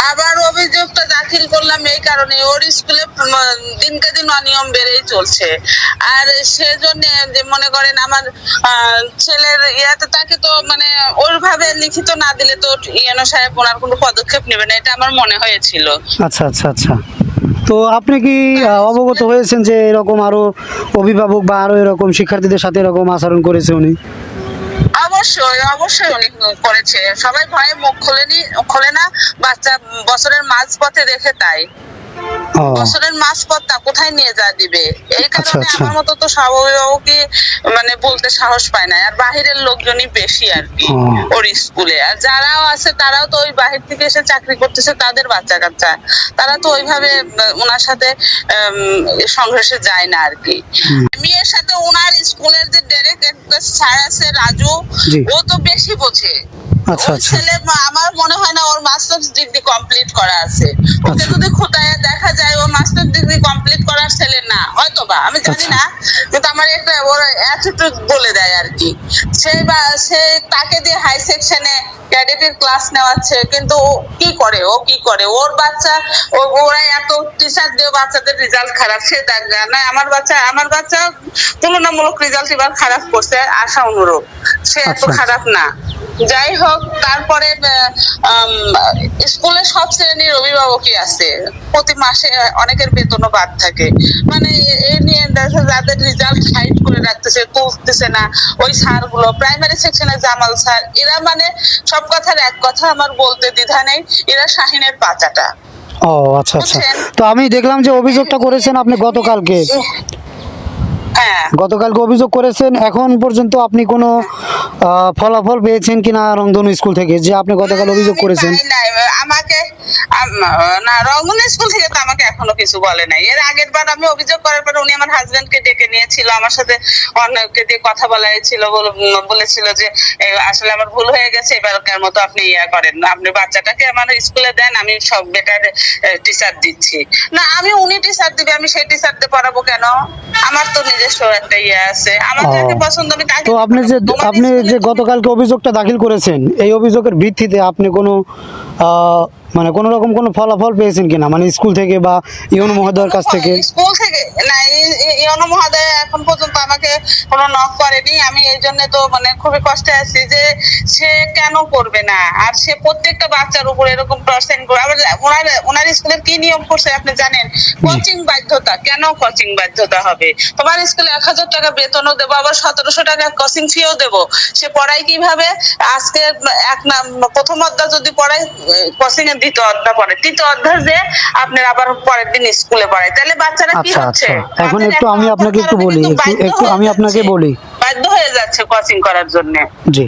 আবার অভিযোগটা দাখিল করলাম এই কারণে, ওর স্কুলে দিনকে দিন অনিয়ম বেড়েই চলছে। আর সেজন্য যে মনে করেন আমার ছেলের ইয়াতে তাকে তো মানে ওইভাবে লিখিত না দিলে তো ইএনও সাহেব ওনার কোনো পদক্ষেপ নেবে না, এটা আমার মনে হয়েছিল। আচ্ছা আচ্ছা আচ্ছা। তো আপনি কি অবগত হয়েছেন যে এরকম আরো অভিভাবক বা আরো এরকম শিক্ষার্থীদের সাথে এরকম আচরণ করেছে উনি? অবশ্যই অবশ্যই উনি করেছে, সবাই ভয়ে মুখ খোলে না, বাচ্চা বছরের মাঝপথে দেখে তাই। বছরের মাঝপথটা কোথায় নিয়ে যা দিবে, এই কারণে আমার মতো তো সব অভিভাবকই মানে বলতে সাহস পায় না, আর বাহিরের লোকজনই বেশি আর কি ওর স্কুলে। আর যারাও আছে তারাও তো ওই বাহির থেকে এসে চাকরি করতেছে, তাদের বাচ্চা কাচ্চা, তারা তো ওইভাবে ওনার সাথে সংঘর্ষে যায় না আর কি। মেয়ের সাথে ওনার স্কুলের যে ডাইরেক্ট স্যার আছে রাজু, ও তো বেশি বোঝে। ছেলে আমার মনে হয় না ওর মাস্টার্স ডিগ্রি কমপ্লিট করা আছে, ওকে যদি খোঁটায় দেখা যায় ও মাস্টার্স ডিগ্রি কমপ্লিট করার ছেলে না, হয়তো বা আমি জানি না, কিন্তু আমার একটা ওর অ্যাটিটিউড বলে দেয় আর কি। সে তাকে দিয়ে হাই সেকশনে ক্যাডেটের ক্লাস নেওয়াচ্ছে, কিন্তু ও কি করে ওর বাচ্চা ওরা এত টিচার দিয়ে বাচ্চাদের রেজাল্ট খারাপ, সে দেখ না আমার বাচ্চা তুলনামূলক রেজাল্ট এবার খারাপ করছে আশা অনুরূপ, সে এত খারাপ না। যাই হোক, তারপরে স্কুলে সব শ্রেণীর অভিভাবকই আছে, প্রতি মাসে অনেকের বেতনও বাদ থাকে, মানে এই নিয়ে যাদের রেজাল্ট হাইড করে রাখতেছে, তুলতেছে না ওই স্যার গুলো, প্রাইমারি সেকশনে জামাল স্যার, এরা মানে সব কথার এক কথা আমার বলতে দ্বিধা নেই, এরা শাহিনের পাচাটা। ও আচ্ছা আচ্ছা। তো আমি দেখলাম যে অভিযোগটা করেছেন আপনি গতকালকে, গতকালকে অভিযোগ করেছেন, এখন পর্যন্ত আপনি কোনো ফলাফল পেয়েছেন কিনা রংধনু স্কুল থেকে, যে আপনি গতকাল অভিযোগ করেছেন? আমাকে না, রংধনু স্কুল থেকে তো আমাকে এখনো কিছু বলে নাই। এর আগের বার আমি অভিযোগ করার পর উনি আমার হাজবেন্ডকে ডেকে নিয়েছিল, আমার সাথে অনেককে দিয়ে কথা বলাইছিল, বলেছিল যে আসলে আমার ভুল হয়ে গেছে, এবারকার মতো আপনি ইয়া করেন, আপনি বাচ্চাটাকে আমার স্কুলে দেন, আমি সব বেটার টিচার দিচ্ছি। না, উনি টিচার দিবে, আমি সেই টিচার দিয়ে পড়াবো কেন? আমার তো নিজস্ব একটা ইয়ে আছে, আমার যাকে পছন্দ আমি তাকে। তো আপনি যে গতকালকে অভিযোগটা দাখিল করেছেন, এই অভিযোগের ভিত্তিতে আপনি কোনো মানে কোন রকম কোনো ফলাফল পেয়েছেন কিনা, মানে স্কুল থেকে বা ইউনো মহোদয়ের কাছ থেকে? স্কুল থেকে না, ইউনো মহোদয় এখন পর্যন্ত আমাকে কোনো নক করেনি। আমি এই জন্য তো মানে খুবই কষ্টে আছি যে সে কেন করবে না, আর সে প্রত্যেকটা বাচ্চার উপর এরকম পার্সেন্ট করে। আবার ওনার স্কুলের কি নিয়ম করছে আপনি জানেন? কোচিং বাধ্যতা। কেন কোচিং বাধ্যতা হবে? তোমার স্কুলে 1000 টাকা বেতনও দেবো, আবার 1700 টাকা কোচিং ফিও দেবো, সে পড়ায় কিভাবে? আজকে প্রথম অধ্যায় যদি পড়ায়, কোচিং এর দ্বিতীয় অধ্যায় পড়ে, তৃতীয় অধ্যায় যে আপনার আবার পরের দিন স্কুলে পড়ায়, তাহলে বাচ্চারা কি হচ্ছে? এখন আমি আপনাকে একটু বলি, বাধ্য হয়ে যাচ্ছে কোচিং করার জন্য। জি।